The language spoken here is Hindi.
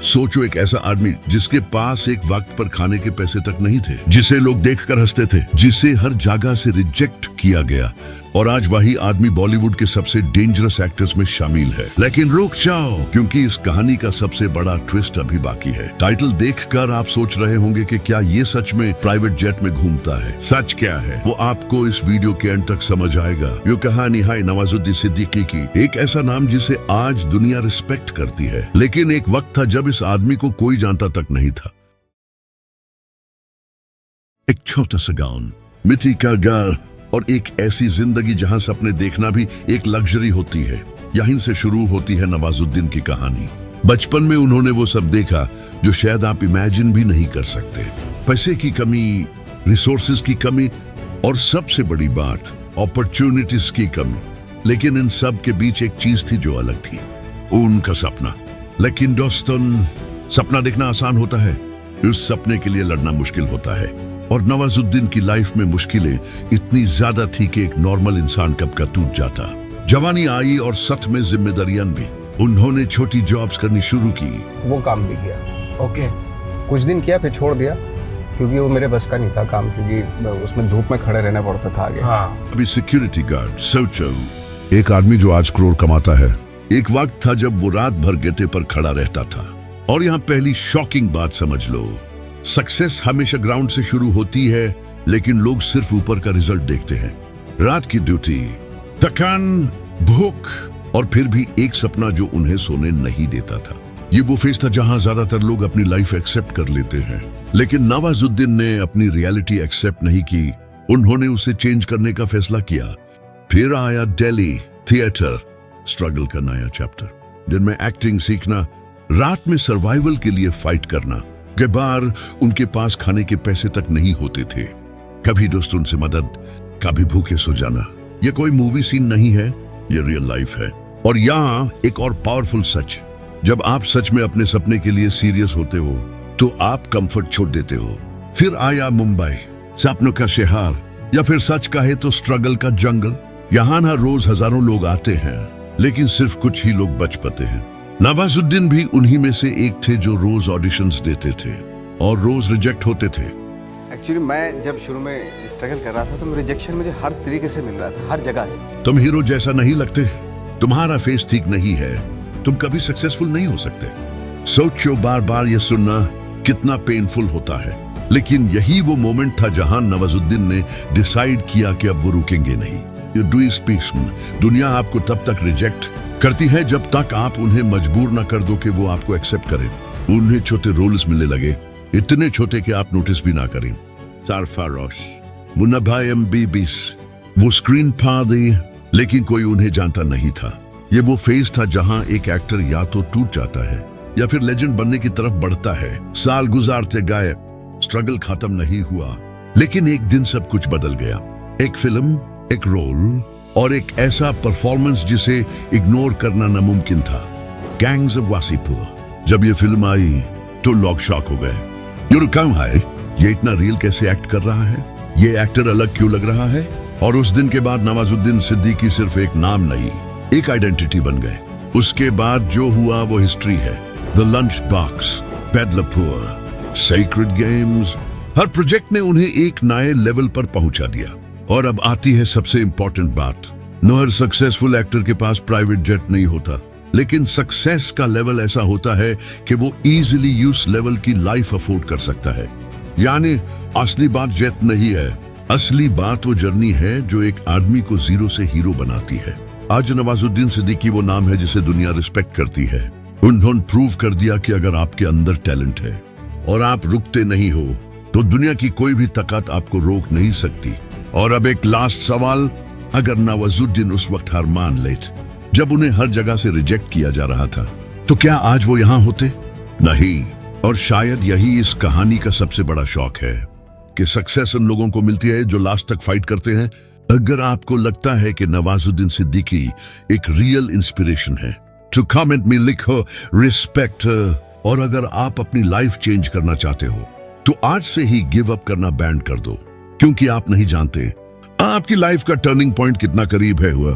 सोचो एक ऐसा आदमी जिसके पास एक वक्त पर खाने के पैसे तक नहीं थे, जिसे लोग देखकर हंसते थे, जिसे हर जगह से रिजेक्ट किया गया, और आज वही आदमी बॉलीवुड के सबसे डेंजरस एक्टर्स में शामिल है। लेकिन रुक जाओ, क्योंकि इस कहानी का सबसे बड़ा ट्विस्ट अभी बाकी है। टाइटल देखकर आप सोच रहे होंगे कि क्या ये सच में प्राइवेट जेट में घूमता है। सच क्या है वो आपको इस वीडियो के एंड तक समझ आएगा। ये कहानी है नवाजुद्दीन सिद्दीकी की, एक ऐसा नाम जिसे आज दुनिया रिस्पेक्ट करती है, लेकिन एक वक्त था जब इस आदमी को कोई जानता तक नहीं था। एक छोटा सा गांव, मिट्टी का घर और एक ऐसी जिंदगी जहां सपने देखना भी एक लग्जरी होती है। यहीं से शुरू होती है नवाजुद्दीन की कहानी। बचपन में उन्होंने वो सब देखा जो शायद आप इमेजिन भी नहीं कर सकते। पैसे की कमी, रिसोर्सेज की कमी और सबसे बड़ी बात अपॉर्चुनिटीज की कमी। लेकिन इन सब के बीच एक चीज थी जो अलग थी, उनका सपना। लेकिन दोस्तों, सपना देखना आसान होता है, उस सपने के लिए लड़ना मुश्किल होता है। और नवाजुद्दीन की लाइफ में मुश्किलें इतनी ज्यादा थी कि एक नॉर्मल इंसान कब का टूट जाता। जवानी आई और साथ में जिम्मेदारियां भी। उन्होंने छोटी जॉब्स करनी शुरू की। वो काम भी किया, ओके, कुछ दिन किया फिर छोड़ दिया, क्योंकि वो मेरे बस का नहीं था काम, क्योंकि उसमें धूप में खड़े रहना पड़ता था आगे। अभी सिक्योरिटी गार्ड। सोचो, एक आदमी जो आज करोड़ कमाता है। एक वक्त था जब वो रात भर गेटे पर खड़ा रहता था। और यहाँ पहली शॉकिंग बात समझ लो, सक्सेस हमेशा ग्राउंड से शुरू होती है, लेकिन लोग सिर्फ ऊपर का रिजल्ट देखते हैं। रात की ड्यूटी, थकान, भूख और फिर भी एक सपना जो उन्हें सोने नहीं देता था। ये वो फेज था जहां ज्यादातर लोग अपनी लाइफ एक्सेप्ट कर लेते हैं, लेकिन नवाजुद्दीन ने अपनी रियलिटी एक्सेप्ट नहीं की। उन्होंने उसे चेंज करने का फैसला किया। फिर आया दिल्ली थिएटर स्ट्रगल का नया चैप्टर, जिनमें एक्टिंग सीखना, रात में सर्वाइवल के लिए फाइट करना। कई बार उनके पास खाने के पैसे तक नहीं होते थे, कभी दोस्तों से मदद, कभी भूखे सो जाना। ये कोई मूवी सीन नहीं है, ये रियल लाइफ है। और यहाँ एक और पावरफुल सच, जब आप सच में अपने सपने के लिए सीरियस होते हो तो आप कंफर्ट छोड़ देते हो। फिर आया मुंबई, सपनों का शहर, या फिर सच कहे तो स्ट्रगल का जंगल। यहाँ ना रोज हजारों लोग आते हैं, लेकिन सिर्फ कुछ ही लोग बच पाते हैं। नवाजुद्दीन भी उन्हीं में से एक थे जो रोज ऑडिशंस देते थे और रोज रिजेक्ट होते थे। एक्चुअली मैं जब शुरू में स्ट्रगल कर रहा था तो रिजेक्शन मुझे हर तरीके से मिल रहा था, हर जगह से। तुम हीरो जैसा नहीं लगते, तुम्हारा फेस ठीक नहीं है, तुम कभी सक्सेसफुल नहीं हो सकते। सोचो, बार बार ये सुनना कितना पेनफुल होता है। लेकिन यही वो मोमेंट था जहां नवाजुद्दीन ने डिसाइड किया कि अब वो रुकेंगे नहीं। You do special. दुनिया आपको तब तक रिजेक्ट करती है जब तक आप उन्हें मजबूर ना कर दो कि वो आपको एक्सेप्ट करें। उन्हें छोटे रोल्स मिलने लगे, इतने छोटे कि आप नोटिस भी ना करें। सरफरोश, मुन्ना MBBS, वो स्क्रीन पर दी, लेकिन कोई उन्हें जानता नहीं था। ये वो फेज था जहां एक एक्टर या तो टूट जाता है या फिर लेजेंड बनने की तरफ बढ़ता है। साल गुजारते गए, स्ट्रगल खत्म नहीं हुआ, लेकिन एक दिन सब कुछ बदल गया। एक फिल्म, एक रोल और एक ऐसा परफॉर्मेंस जिसे इग्नोर करना नामुमकिन था। Gangs of Wasseypur. जब ये फिल्म आई तो लोग शॉक हो गए। ये कौन है? ये इतना रियल कैसे एक्ट कर रहा है? ये एक्टर अलग क्यों लग रहा है? और उस दिन के बाद नवाजुद्दीन सिद्दीकी सिर्फ एक नाम नहीं, एक आइडेंटिटी बन गए। उसके बाद जो हुआ वो हिस्ट्री है। द लंच बॉक्स, पेडलपुर, सेक्रेड गेम्स, हर प्रोजेक्ट ने उन्हें एक नए लेवल पर पहुंचा दिया। और अब आती है सबसे इंपॉर्टेंट बात। न हर सक्सेसफुल एक्टर के पास प्राइवेट जेट नहीं होता, लेकिन सक्सेस का लेवल ऐसा होता है कि वो इजीली उस लेवल की लाइफ अफोर्ड कर सकता है। यानी असली बात जेट नहीं है, असली बात वो जर्नी है जो एक आदमी को जीरो से हीरो बनाती है। आज नवाजुद्दीन सिद्दीकी वो नाम है जिसे दुनिया रिस्पेक्ट करती है। उन्होंने प्रूव कर दिया कि अगर आपके अंदर टैलेंट है और आप रुकते नहीं हो तो दुनिया की कोई भी ताकत आपको रोक नहीं सकती। और अब एक लास्ट सवाल, अगर नवाजुद्दीन उस वक्त हार मान लेते जब उन्हें हर जगह से रिजेक्ट किया जा रहा था, तो क्या आज वो यहाँ होते? नहीं। और शायद यही इस कहानी का सबसे बड़ा शौक है कि सक्सेस उन लोगों को मिलती है जो लास्ट तक फाइट करते हैं। अगर आपको लगता है कि नवाजुद्दीन सिद्दीकी एक रियल इंस्पिरेशन है तो कमेंट में लिखो रिस्पेक्ट। और अगर आप अपनी लाइफ चेंज करना चाहते हो तो आज से ही गिव अप करना बैंड कर दो, क्योंकि आप नहीं जानते आपकी लाइफ का टर्निंग पॉइंट कितना करीब है हुआ।